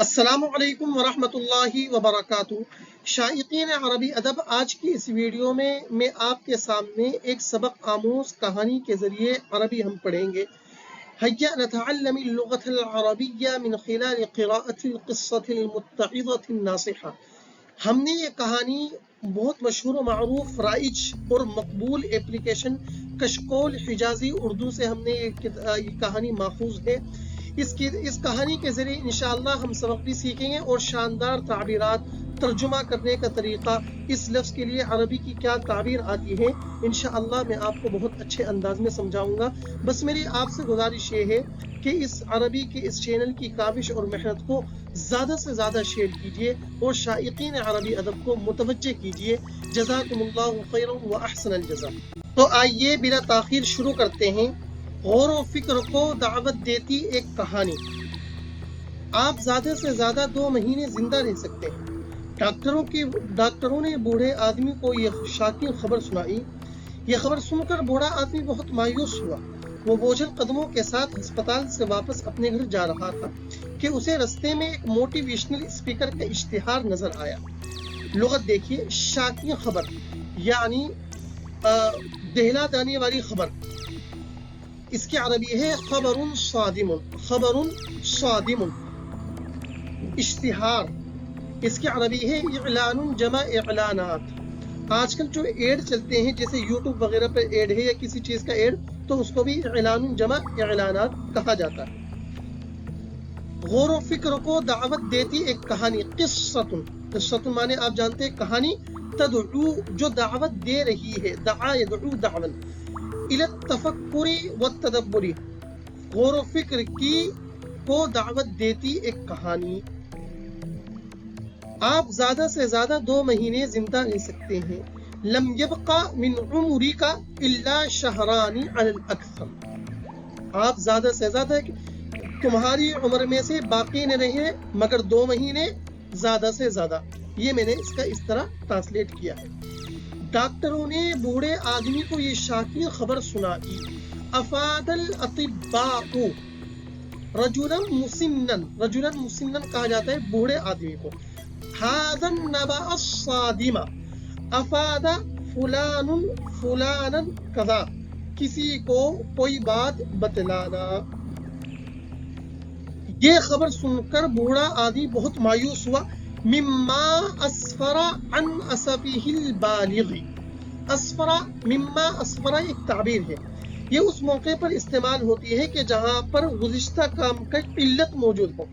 السلام علیکم ورحمۃ اللہ وبرکاتہ۔ شائقین عربی ادب، آج کی اس ویڈیو میں آپ کے سامنے ایک سبق آموز کہانی کے ذریعے عربی ہم پڑھیں گے۔ هيا نتعلم اللغة العربية من خلال قراءة القصة المتعظة الناصحة۔ ہم نے یہ کہانی بہت مشہور و معروف، رائج اور مقبول اپلیکیشن کشکول حجازی اردو سے ہم نے یہ کہانی ماخوذ ہے۔ اس کہانی کے ذریعے انشاءاللہ ہم سبق بھی سیکھیں گے اور شاندار تعبیرات، ترجمہ کرنے کا طریقہ، اس لفظ کے لیے عربی کی کیا تعبیر آتی ہے، انشاءاللہ میں آپ کو بہت اچھے انداز میں سمجھاؤں گا۔ بس میری آپ سے گزارش یہ ہے کہ اس عربی کے اس چینل کی کاوش اور محنت کو زیادہ سے زیادہ شیئر کیجیے اور شائقین عربی ادب کو متوجہ کیجیے۔ جزاکم اللہ خیرا و احسن الجزاء۔ تو آئیے بلا تاخیر شروع کرتے ہیں۔ غور و فکر کو دعوت دیتی ایک کہانی۔ آپ زیادہ سے زیادہ 2 مہینے زندہ رہ سکتے ہیں۔ ڈاکٹروں نے بوڑھے آدمی کو یہ شاکنی خبر سنائی۔ یہ خبر سن کر بوڑھا آدمی بہت مایوس ہوا۔ وہ بوجھل قدموں کے ساتھ ہسپتال سے واپس اپنے گھر جا رہا تھا کہ اسے رستے میں ایک موٹیویشنل اسپیکر کا اشتہار نظر آیا۔ لغت دیکھیے، شاکنی خبر یعنی دہلا دینے والی خبر۔ اس کی عربی ہے خبر صادم۔ خبر صادم، اشتہار۔ اس کی عربی ہے اعلان جمع اعلانات۔ آج کل جو ایڈ چلتے ہیں، جیسے یوٹیوب وغیرہ پر ایڈ ہے یا کسی چیز کا ایڈ، تو اس کو بھی اعلان جمع اعلانات کہا جاتا ہے۔ غور و فکر کو دعوت دیتی ایک کہانی۔ قصۃ، قصۃ مانے آپ جانتے ہیں کہانی، تدعو جو دعوت دے رہی ہے، دعا یدعو دعوا، الی التفکر والتدبر، غور و فکر کی کو دعوت دیتی ایک کہانی۔ آپ زیادہ سے زیادہ 2 مہینے زندہ رہ سکتے ہیں۔ لم یبقى من عمرک الا شہران علی الاکثر۔ آپ زیادہ سے زیادہ تمہاری عمر میں سے باقی نہ رہے مگر 2 مہینے زیادہ سے زیادہ۔ یہ میں نے اس کا اس طرح ٹرانسلیٹ کیا ہے۔ ڈاکٹروں نے بوڑھے آدمی کو یہ شاکنی خبر سنائی۔ افاد الاطباء رجلا مسنا، رجلا مسنا کہا جاتا ہے بوڑھے آدمی کو۔ هذا النبأ الصادم افاد فلان فلانا کذا، کسی کو کوئی بات بتلانا۔ یہ خبر سن کر بوڑھا آدمی بہت مایوس ہوا۔ مما اسفر عن اسفه البالغ۔ اسفر، مما اسفر ایک تعبیر ہے، یہ اس موقع پر استعمال ہوتی ہے کہ جہاں پر گزشتہ کام کا قلت موجود ہو۔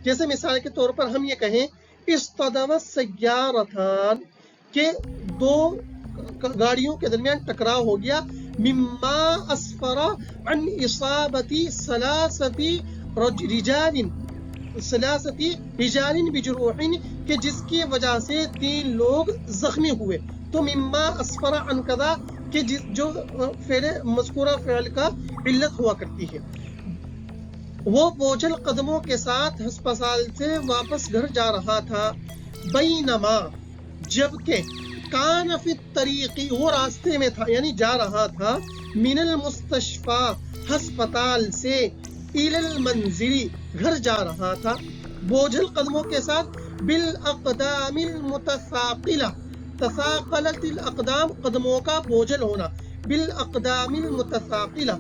جیسے مثال کے طور پر ہم یہ کہیں اصطدم السیارتان، کہ 2 گاڑیوں کے درمیان ٹکراؤ ہو گیا۔ مما اسفر عن اصابت ثلاثه رجال بجروح، کہ جس کی وجہ سے 3 لوگ زخمی ہوئے۔ تو مما اسفر عن کذا، کہ جو فعل مذکورہ فعل کا علت ہوا کرتی ہے۔ وہ بوجھل قدموں کے ساتھ ہسپتال سے واپس گھر جا رہا تھا۔ بینما، جبکہ، کان فی الطریق، وہ راستے میں تھا یعنی جا رہا تھا، من المستشفى، ہسپتال سے، الی المنزل، گھر جا رہا تھا، بوجھل قدموں کے ساتھ، بالاقدام المتثاقلہ، تثاقلت الاقدام، قدموں کا بوجھل ہونا، بالاقدام المتثاقلہ،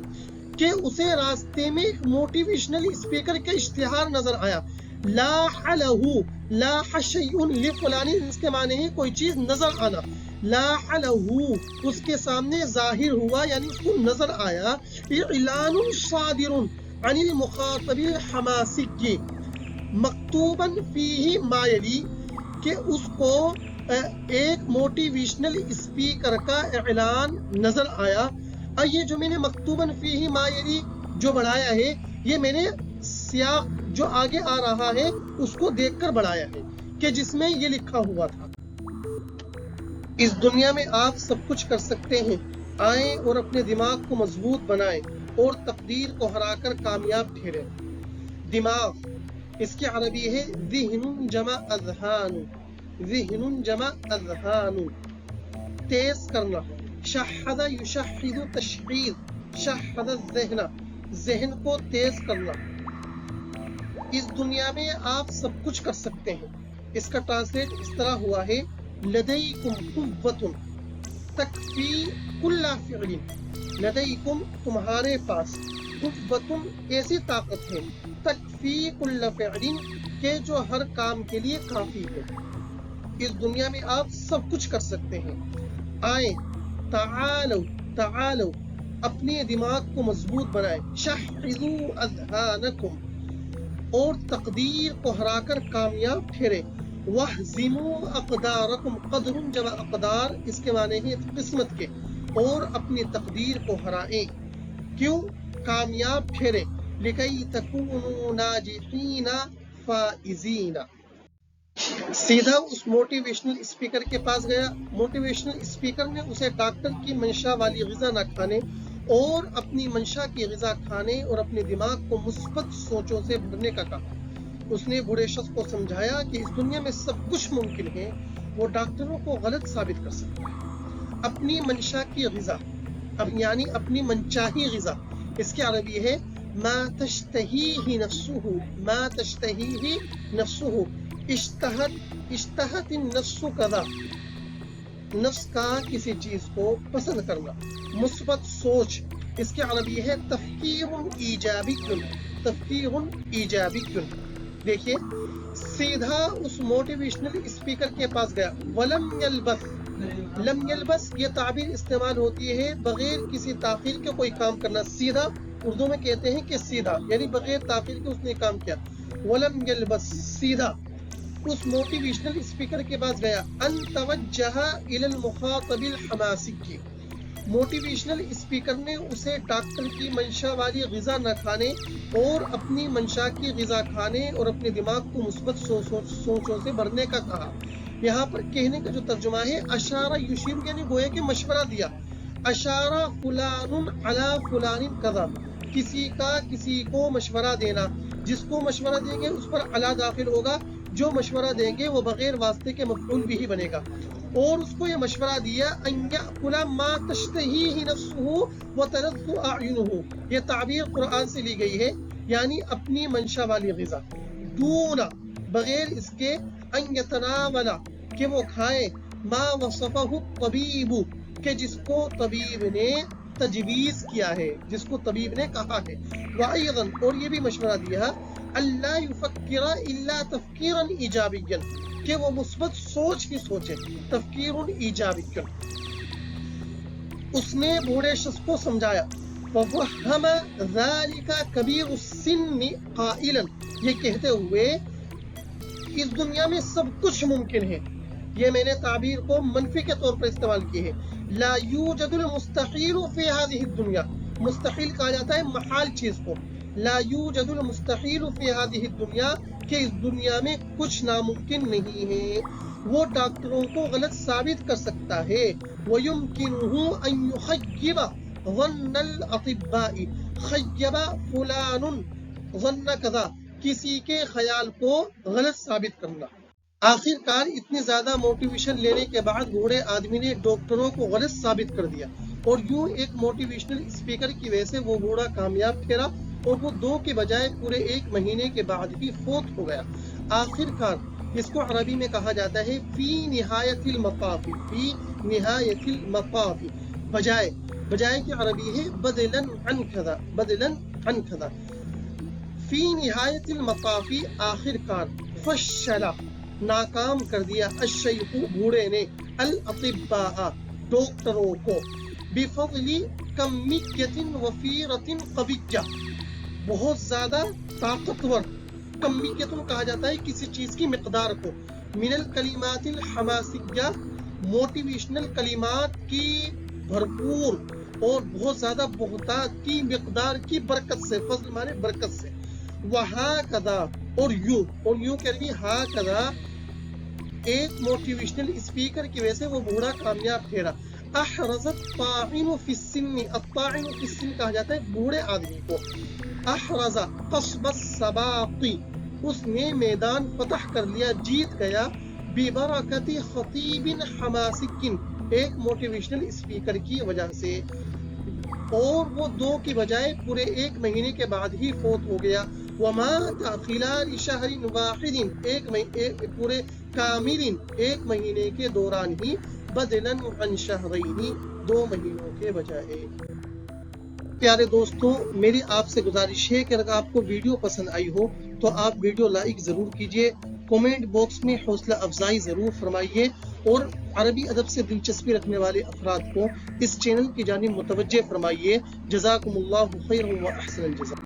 کہ اسے راستے میں ایک موٹیویشنل اسپیکر کا اشتہار نظر آیا۔ لاح لہ، لاح شیء لفلان، اس کے معنی ہے کوئی چیز نظر آنا۔ لاح لہ، اس کے سامنے ظاہر ہوا یعنی اس کو نظر آیا۔ اعلان صادر عن المخاطب الحماسی، مکتوبا فیہ ما یلی، کہ اس کو ایک موٹیویشنل اسپیکر کا اعلان نظر آیا۔ یہ جو میں نے مکتوباً فیہ ما یلی جو بڑھایا ہے، یہ میں نے سیاق جو آگے آ رہا ہے اس کو دیکھ کر بڑھایا ہے کہ جس میں یہ لکھا ہوا تھا۔ اس دنیا میں آپ سب کچھ کر سکتے ہیں، آئیں اور اپنے دماغ کو مضبوط بنائیں اور تقدیر کو ہرا کر کامیاب ٹھہریں۔ دماغ، اس کی عربی ہے ذہن جمع اذہان، ذہن جمع اذہان، تیز کرنا۔ شہد یشہد تشہید، شہد الذہن، ذہن کو تیز کرنا۔ اس دنیا میں آپ سب کچھ کر سکتے ہیں. اس کا ٹرانسلیٹ اس طرح ہوا ہے لدیکم قوت تکفی کل فعل. لدیکم تمہارے پاس قوت ایسی طاقت ہے تکفی کل فعل کہ جو ہر کام کے لیے کافی ہے. اس دنیا میں آپ سب کچھ کر سکتے ہیں. آئیں تعالو تعالو اپنے دماغ کو مضبوط بنائیں. شحذوا اذہانکم اور تقدیر کو ہرا کر کامیاب ٹھہرے. وَاہْزِمُوا أَقْدَارَكُمْ قدر جب اقدار اس کے معنی ہے قسمت کے، اور اپنی تقدیر کو ہرائیں. کیوں؟ کامیاب ٹھہرے. لِكَيْ تَكُونُوا نَاجِحِينَ فَائِزِينَ. سیدھا اس موٹیویشنل اسپیکر کے پاس گیا. موٹیویشنل اسپیکر نے اسے ڈاکٹر کی منشا والی غذا نہ کھانے اور اپنی منشا کی غذا کھانے اور اپنے دماغ کو مثبت سوچوں سے بھرنے کا کہا. اس نے بوڑھے شخص کو سمجھایا کہ اس دنیا میں سب کچھ ممکن ہے. وہ ڈاکٹروں کو غلط ثابت کر سکتا ہے. اپنی منشا کی غذا یعنی اپنی منچاہی غذا، اس کی عربی ہے ما تشتہیہ نفسہ. ما تشتہیہ نفسہ اشتہت النفس کذا، نفس کا کسی چیز کو پسند کرنا. مثبت سوچ، اس کی عربی ہے تفکیر ایجابی. تفکیر ایجابی. دیکھیے سیدھا اس موٹیویشنل اسپیکر کے پاس گیا. ولم یلبث، لم یلبس یہ تعبیر استعمال ہوتی ہے بغیر کسی تاخیر کے کوئی کام کرنا. سیدھا اردو میں کہتے ہیں کہ سیدھا یعنی بغیر تاخیر کے اس نے کام کیا. ولم یلبس سیدھا اس موٹیویشنل اسپیکر کے پاس گیا. ان توجہ الی المخاطب الحماسی. موٹیویشنل اسپیکر نے اسے ڈاکٹر کی منشا والی غذا نہ کھانے اور اپنی منشا کی غذا کھانے اور اپنے دماغ کو مثبت سوچوں سے بھرنے کا کہا. یہاں پر کہنے کا جو ترجمہ ہے اشارہ یشیر یعنی گویا کہ مشورہ دیا. اشارہ فلان علی فلان کذا، کسی کا کسی کو مشورہ دینا. جس کو مشورہ دیں گے اس پر علی داخل ہوگا، جو مشورہ دیں گے وہ بغیر واسطے کے مفعول بھی ہی بنے گا. اور اس کو یہ مشورہ دیا ان یأکل ما تشتہیہ نفسہ وتلذ اعینہ. یہ تعبیر قرآن سے لی گئی ہے یعنی اپنی منشا والی غذا. دون بغیر اس کے ان یتناول کہ وہ کھائے ما وصفہ الطبیب کہ جس کو طبیب نے تجویز کیا ہے، جس کو طبیب نے کہا ہے. وایضا اور یہ بھی مشورہ دیا اللہ یفکر الا تفکیرا ایجابیا کہ وہ مثبت سوچ ہی سوچے. تفکیر ایجابی. اس نے بوڑھے شخص کو سمجھایا. وفہم ذالک کبیر السن قائلا یہ کہتے ہوئے اس دنیا میں سب کچھ ممکن ہے. یہ میں نے تعبیر کو منفی کے طور پر استعمال کی ہے. لا یوجد المستحیل فی هذه الدنیا. مستحیل کہا جاتا ہے محال چیز کو. لا یوجد المستحیل فی هذه الدنیا کہ اس دنیا میں کچھ ناممکن نہیں ہے. وہ ڈاکٹروں کو غلط ثابت کر سکتا ہے. وَيُمْكِنُهُ أَن يُخَيِّبَ ظَنَّ الْأَطِبَّاءِ. خَيَّبَ فُلَانٌ ظَنَّ كَذَا کسی کے خیال کو غلط ثابت کرنا. آخر کار اتنی زیادہ موٹیویشن لینے کے بعد بوڑھے آدمی نے ڈاکٹروں کو غلط ثابت کر دیا اور یوں ایک موٹیویشنل اسپیکر کی وجہ سے وہ بوڑھا کامیاب ٹھہرا اور وہ 2 کے بجائے پورے 1 مہینے کے بعد ہی فوت ہو گیا. آخر کار اس کو عربی میں کہا جاتا ہے فی نہایت المطاف. فی نہایت المطاف بجائے کی عربی ہے بدلاً عن کذا. بدلاً عن کذا. فی نہایت المطاف آخر کار. فشل ناکام کر دیا الشیخ بوڑھے نے الاطباء ڈاکٹروں کو بفضل کمیت وفیرت قویہ بہت زیادہ طاقتور. کمیت کہا جاتا ہے کسی چیز کی مقدار کو. من الکلمات الحماسیہ موٹیویشنل کلمات کی بھرپور اور بہت زیادہ بہتات کی مقدار کی برکت سے. فضل مانے برکت سے. وہکذا اور یوں کہہ رہی ہکذا ایک موٹیویشنل اسپیکر کی وجہ سے وہ بوڑھا کامیاب ٹھہرا. احرز الطاعن فی السن. الطاعن فی السن کہا جاتا ہے بوڑھے آدمی کو. احرز قصب السباق اس نے میدان فتح کر لیا، جیت گیا. ببرکت خطیب حماسی ایک موٹیویشنل اسپیکر کی وجہ سے. اور وہ 2 کی بجائے پورے 1 مہینے کے بعد ہی فوت ہو گیا. وَمَاتَ خِلَالِ شَهْرٍ وَاحِدٍ ایک پورے کامل ایک مہینے کے دوران ہی بدلاً عن شہرین 2 مہینوں کے بجائے۔ پیارے دوستو، میری آپ سے گزارش ہے کہ اگر آپ کو ویڈیو پسند آئی ہو تو آپ ویڈیو لائک ضرور کیجئے، کومنٹ باکس میں حوصلہ افزائی ضرور فرمائیے، اور عربی ادب سے دلچسپی رکھنے والے افراد کو اس چینل کی جانب متوجہ فرمائیے۔ جزاکم اللہ خیرا و احسن الجزاء۔